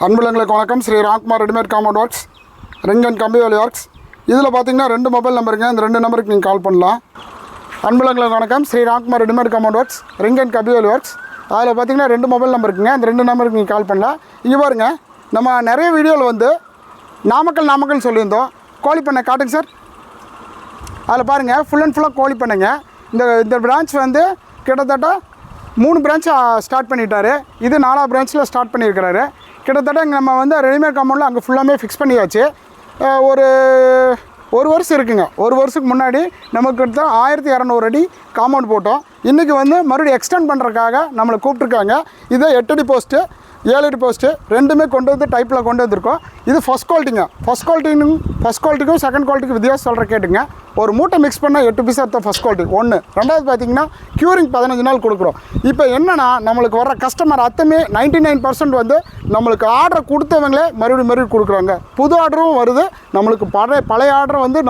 அன்புள்ளங்களுக்கு வணக்கம். Sri Ramkumar readymade compound works, ring and கம்பி வேலி ஒர்க்ஸ். இதில் பார்த்தீங்கன்னா 2 மொபைல் நம்பருங்க. இந்த 2 நம்பருக்கு நீங்கள் கால் பண்ணலாம். அன்புள்ளங்களுக்கு வணக்கம். Sri Ramkumar readymade compound works, ring and கம்பி வேலி ஒர்க்ஸ். அதில் பார்த்தீங்கன்னா 2 மொபைல் நம்பர் இருக்குங்க. இந்த 2 நம்பருக்கு நீங்கள் கால் பண்ணலாம். இங்கே பாருங்கள், நம்ம நிறைய வீடியோவில் வந்து நாமக்கல் சொல்லியிருந்தோம். கோழி பண்ணை காட்டுங்க சார். அதில் பாருங்கள், ஃபுல் அண்ட் ஃபுல்லாக கோழி பண்ணைங்க. இந்த பிரான்ச் வந்து கிட்டத்தட்ட 3 பிரான்ச் ஸ்டார்ட் பண்ணிட்டாரு. இது 4ஆவது பிரான்ச்சில் ஸ்டார்ட் பண்ணியிருக்கிறாரு. கிட்டத்தட்ட நம்ம வந்து ரெடிமேட் காம்பவுண்டில் அங்கே ஃபுல்லாமே ஃபிக்ஸ் பண்ணியாச்சு. ஒரு வருஷம் இருக்குங்க. ஒரு வருஷத்துக்கு முன்னாடி நமக்கு கிட்ட 1200 அடி காம்பவுண்ட் போட்டோம். இன்றைக்கி வந்து மறுபடியும் எக்ஸ்டெண்ட் பண்ணுறதுக்காக நம்மளை கூப்பிட்ருக்காங்க. இதை 8 அடி போஸ்ட்டு 7 அடி போஸ்ட்டு ரெண்டுமே கொண்டு வந்து டைப்பில் கொண்டு வந்திருக்கோம். இது ஃபஸ்ட் குவாலிட்டிங்க. ஃபஸ்ட் குவாலிட்டிக்கும் செகண்ட் குவாலிட்டிக்கும் வித்தியாசம் சொல்கிற கேட்டுங்க. ஒரு மூட்டை மிக்ஸ் பண்ணால் 8 பீஸ் எடுத்த ஃபஸ்ட் குவாலிட்டி ஒன்று. ரெண்டாவது பார்த்திங்கன்னா க்யூரிங் 15 நாள் கொடுக்குறோம். இப்போ என்னென்னா, நம்மளுக்கு வர கஸ்டமர் அத்தமே 99% வந்து நம்மளுக்கு ஆர்டர் கொடுத்தவங்களே மறுபடியும் கொடுக்குறாங்க. புது ஆர்டரும் வருது. நம்மளுக்கு பழைய ஆர்டர் வந்து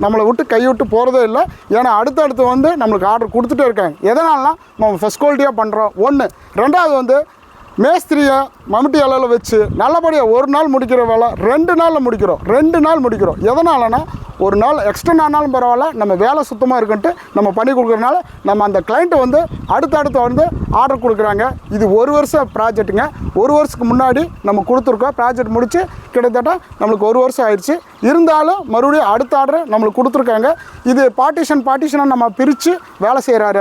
நம்மளை விட்டு கைவிட்டு போகிறதே இல்லை. ஏன்னா அடுத்தடுத்து வந்து நம்மளுக்கு ஆர்டர் கொடுத்துட்டே இருக்காங்க. எதனால்னா நம்ம ஃபஸ்ட் குவாலிட்டியாக பண்ணுறோம் ஒன்று. ரெண்டாவது வந்து மேஸ்திரியை மம்முட்டி அளவில் வச்சு நல்லபடியாக ஒரு நாள் முடிக்கிற வேலை 2 நாளில் முடிக்கிறோம். எதனாலனா, ஒரு நாள் எக்ஸ்டெண்ட் ஆனாலும் பரவாயில்ல, நம்ம வேலை சுத்தமாக இருக்குன்ட்டு நம்ம பண்ணி கொடுக்குறதுனால நம்ம அந்த கிளைண்ட்டை வந்து அடுத்தடுத்து வந்து ஆர்டர் கொடுக்குறாங்க. இது 1 வருஷம் ப்ராஜெக்ட்டுங்க. 1 வருஷத்துக்கு முன்னாடி நம்ம கொடுத்துருக்கோம். ப்ராஜெக்ட் முடித்து கிட்டத்தட்ட நம்மளுக்கு 1 வருஷம் ஆயிடுச்சு. இருந்தாலும் மறுபடியும் அடுத்த ஆர்டர் நம்மளுக்கு கொடுத்துருக்காங்க. இது பார்ட்டிஷனாக நம்ம பிரித்து வேலை செய்கிறாரு.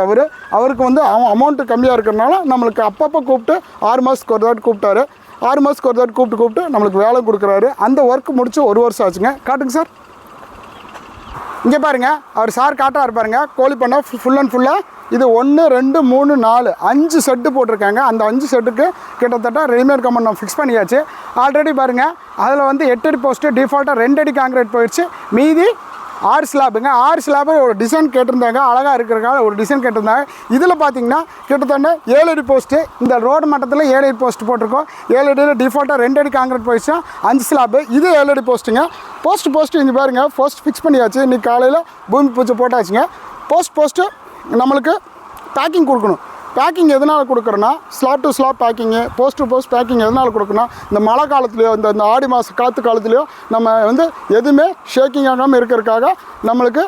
அவருக்கு வந்து அமௌண்ட்டு கம்மியாக இருக்கிறதுனால நம்மளுக்கு அப்பப்போ கூப்பிட்டு 6 மாதத்துக்கு ஒரு தாட்டி கூப்பிட்டாரு. 6 மாதத்துக்கு ஒரு தாட்டி கூப்பிட்டு நம்மளுக்கு வேலை கொடுக்குறாரு. அந்த ஒர்க் முடித்து 1 வருஷம் ஆச்சுங்க. காட்டுங்க சார். இங்கே பாருங்கள், அவர் சார் காட்டாக இருப்பாருங்க. கோழி பண்ணை ஃபுல் அண்ட் ஃபுல்லாக இது 1 2 3 4 5 செட்டு போட்டிருக்காங்க. அந்த 5 செட்டுக்கு கிட்டத்தட்ட ரெடிமேட் காம்பவுண்ட் நம்ம ஃபிக்ஸ் பண்ணியாச்சு. ஆல்ரெடி பாருங்கள், அதில் வந்து 8 அடி போஸ்ட்டு டிஃபால்ட்டாக 2 அடி காங்கிரீட் போயிடுச்சு. மீதி 6 ஸ்லாப்புங்க. 6 ஸ்லாப்பு ஒரு டிசைன் கேட்டிருந்தாங்க. அழகாக இருக்கிறக்காக ஒரு டிசைன் கேட்டிருந்தாங்க. இதில் பார்த்தீங்கன்னா கிட்டத்தட்ட 7 அடி போஸ்ட்டு. இந்த ரோடு மட்டத்தில் 7 அடி போஸ்ட்டு போட்டிருக்கோம். 7 அடியில் டிஃபால்ட்டாக 2 அடி காங்கிரீட் போயிடுச்சு. 5 ஸ்லாப்பு. இது 7 அடி போஸ்ட்டுங்க. போஸ்ட்டு இங்கே பாருங்கள், போஸ்ட் ஃபிக்ஸ் பண்ணியாச்சு. இன்றைக்கி காலையில் பூமி பூஜை போட்டாச்சுங்க. போஸ்ட்டு நம்மளுக்கு பேக்கிங் கொடுக்கணும். பேக்கிங் எதனால் கொடுக்குறோன்னா, slab to slab packing, post to post packing எதனால் கொடுக்கணும்னா, இந்த மழை காலத்துலையோ இந்த ஆடி மாத காற்று காலத்துலையோ நம்ம வந்து எதுவுமே ஷேக்கிங் ஆகாமல் இருக்கிறதுக்காக நம்மளுக்கு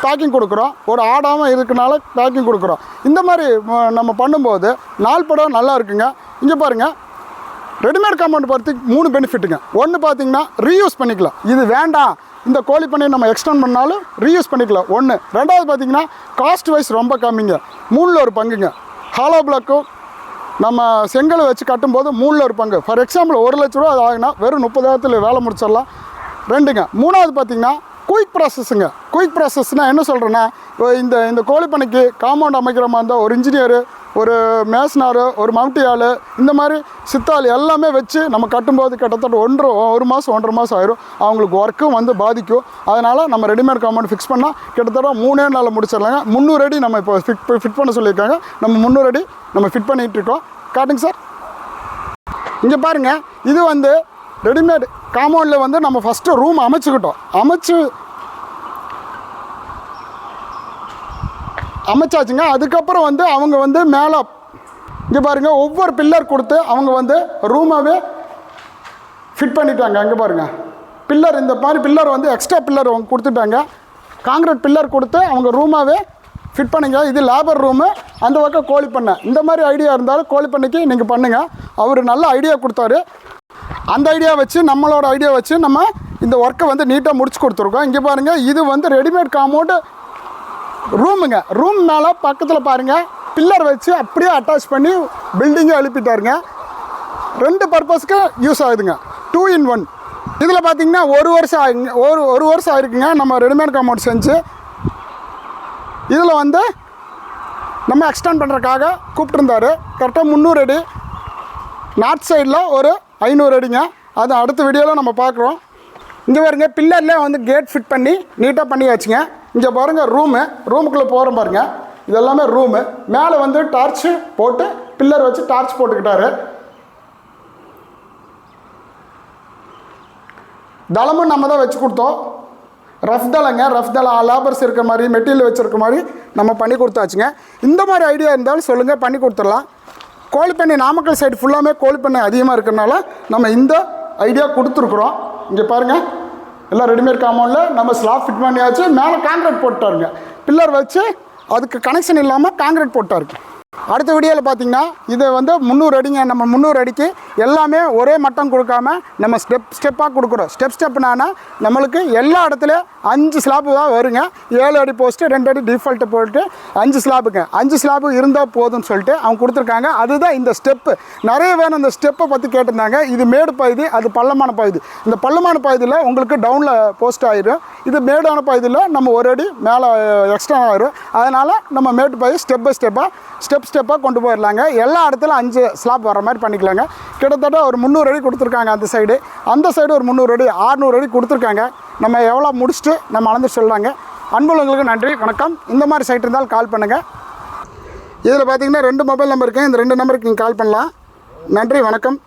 பேக்கிங் கொடுக்குறோம். ஒரு ஆடாமல் இருக்கனால பேக்கிங் கொடுக்குறோம். இந்த மாதிரி நம்ம பண்ணும்போது நாள் படம் நல்லா இருக்குங்க. இங்கே பாருங்கள், ரெடிமேட் காம்பவுண்ட் பொறுத்து 3 பெனிஃபிட்டுங்க. ஒன்று பார்த்திங்கன்னா, ரீயூஸ் பண்ணிக்கலாம். இது வேண்டாம், இந்த கோழி பண்ணி நம்ம எக்ஸ்டெண்ட் பண்ணாலும் ரீயூஸ் பண்ணிக்கலாம் ஒன்று. ரெண்டாவது பார்த்திங்கன்னா, காஸ்ட் வைஸ் ரொம்ப கம்மிங்க. 3ல் 1 பங்குங்க. ஹாலோ பிளாக்கும் நம்ம செங்கலை வச்சு கட்டும்போது 3ல் 1 பங்கு. ஃபார் எக்ஸாம்பிள் 1 லட்ச ரூபா அது ஆகுனா வெறும் 30,000 வேலை முடிச்சிடலாம். 2ங்க. 3வது பார்த்திங்கன்னா, குயிக் ப்ராசஸ்ஸுங்க. குயிக் ப்ராசஸ்னால் என்ன சொல்கிறேன்னா, இந்த கோழி பண்ணைக்கு காம்பவுண்ட் அமைக்கிற மாதிரி இருந்தால் ஒரு இன்ஜினியரு, ஒரு மேஸ்னாரு, ஒரு மம்முட்டி ஆள், இந்த மாதிரி சித்தாள் எல்லாமே வச்சு நம்ம கட்டும்போது கிட்டத்தட்ட 1 மாதம் 1.5 மாதம் ஆயிரும். அவங்களுக்கு ஒர்க்கும் வந்து பாதிக்கும். அதனால் நம்ம ரெடிமேட் காம்பவுண்ட் ஃபிக்ஸ் பண்ணால் கிட்டத்தட்ட 3 நாளில் முடிச்சிடலாங்க. 300 அடி நம்ம இப்போ ஃபிட் பண்ண சொல்லியிருக்காங்க. நம்ம 300 அடி நம்ம ஃபிட் பண்ணிகிட்ருக்கோம். காட்டுங்க சார். இங்கே பாருங்கள், இது வந்து ரெடிமேட் காம்பவுண்டில் வந்து நம்ம ஃபஸ்ட்டு ரூம் அமைச்சாச்சுங்க. அதுக்கப்புறம் வந்து அவங்க வந்து மேலே இங்கே பாருங்கள், ஒவ்வொரு பில்லர் கொடுத்து அவங்க வந்து ரூமாகவே ஃபிட் பண்ணிட்டாங்க. அங்கே பாருங்கள், பில்லர் இந்த மாதிரி பில்லர் வந்து எக்ஸ்ட்ரா பில்லர் அவங்க கொடுத்துட்டாங்க. காங்கிரீட் பில்லர் கொடுத்து அவங்க ரூமாகவே ஃபிட் பண்ணிங்க. இது லேபர் ரூமு, அந்த பக்கம் கோழி பண்ணை. இந்த மாதிரி ஐடியா இருந்தாலும் கோழி பண்ணைக்கு நீங்கள் பண்ணுங்கள். அவர் நல்ல ஐடியா கொடுத்தாரு. அந்த ஐடியா வச்சு நம்மளோட ஐடியா வச்சு நம்ம இந்த ஒர்க்கை வந்து நீட்டாக முடிச்சு கொடுத்துருக்கோம். இங்கே பாருங்கள், இது வந்து ரெடிமேட் காம்பவுண்டு ரூமுங்க. ரூம் மேலே பக்கத்தில் பாருங்கள், பில்லர் வச்சு அப்படியே அட்டாச் பண்ணி பில்டிங்கை எழுப்பிட்டாருங்க. 2 பர்பஸ்க்கு யூஸ் ஆகுதுங்க. 2 in 1. இதில் பார்த்திங்கன்னா 1 வருஷம் ஆயிருக்குங்க நம்ம ரெடிமேட் காம்பவுண்ட் செஞ்சு. இதில் வந்து நம்ம எக்ஸ்டெண்ட் பண்ணுறதுக்காக கூப்பிட்டுருந்தாரு. கரெக்டாக 300 அடி. நார்த் சைடில் ஒரு 500 அடிங்க. அது அடுத்த வீடியோவில் நம்ம பார்க்குறோம். இங்கே பாருங்க, பில்லர்லேயே வந்து கேட் ஃபிட் பண்ணி நீட்டாக பண்ணியாச்சுங்க. இங்கே பாருங்கள், ரூமுக்குள்ளே போகிறோம் பாருங்கள். இது எல்லாமே ரூமு. மேலே வந்து டார்ச்சு போட்டு பில்லர் வச்சு டார்ச் போட்டுக்கிட்டாரு. தளமும் நம்ம தான் வச்சு கொடுத்தோம். ரஃப் தளங்க, லேபர்ஸ் இருக்கிற மாதிரி, மெட்டீரியல் வச்சுருக்க மாதிரி நம்ம பண்ணி கொடுத்தாச்சுங்க. இந்த மாதிரி ஐடியா இருந்தாலும் சொல்லுங்கள், பண்ணி கொடுத்துடலாம். கோழிப்பண்ணை நாமக்கல் சைடு ஃபுல்லாமே கோழிப்பண்ணை அதிகமாக இருக்கிறனால நம்ம இந்த ஐடியா கொடுத்துருக்குறோம். இங்கே பாருங்கள், எல்லாம் ரெடிமேட் காம்பவுண்டில் நம்ம ஸ்லாப் ஃபிட் பண்ணியாச்சு. மேலே காங்கிரீட் போட்டாருங்க, பில்லர் வச்சு அதுக்கு கனெக்ஷன் இல்லாமல் காங்கிரீட் போட்டாருக்கு. அடுத்த வீடியோவில் பார்த்தீங்கன்னா இது வந்து 300 அடிங்க. நம்ம 300 அடிக்கு எல்லாமே ஒரே மட்டம் கொடுக்காம நம்ம ஸ்டெப்பாக கொடுக்குறோம். ஸ்டெப்னானா நம்மளுக்கு எல்லா இடத்துலையும் 5 ஸ்லாப்பு தான் வருங்க. 7 அடி போஸ்ட்டு 2 அடி டிஃபால்ட்டு போட்டு 5 ஸ்லாப்புங்க. 5 ஸ்லாப்பு இருந்தால் போதும்னு சொல்லிட்டு அவங்க கொடுத்துருக்காங்க. அதுதான் இந்த ஸ்டெப்பு. நிறைய வேணும் இந்த ஸ்டெப்பை பற்றி கேட்டிருந்தாங்க. இது மேடு பகுதி, அது பள்ளமான பகுதி. இந்த பள்ளமான பகுதியில் உங்களுக்கு டவுனில் போஸ்ட் ஆயிடும். இது மேடான பகுதியில் நம்ம ஒரு அடி மேலே எக்ஸ்ட்ரா ஆயிரும். அதனால் நம்ம மேட்டு பகுதி ஸ்டெப் பை ஸ்டெப்பாக கொண்டு போயிடலாங்க. எல்லா இடத்துல 5 ஸ்லாப் வர மாதிரி பண்ணிக்கலாங்க. கிட்டத்தட்ட ஒரு 300 அடி கொடுத்துருக்காங்க. அந்த சைடு ஒரு 300 அடி 600 அடி கொடுத்துருக்காங்க. நம்ம எவ்வளோ முடிச்சுட்டு நம்ம அளந்து சொல்கிறாங்க. அன்புள்ளவங்களுக்கு நன்றி, வணக்கம். இந்த மாதிரி சைட் இருந்தால் கால் பண்ணுங்கள். இதில் பார்த்தீங்கன்னா 2 மொபைல் நம்பர் இருக்குது. இந்த 2 நம்பருக்கு நீங்கள் கால் பண்ணலாம். நன்றி, வணக்கம்.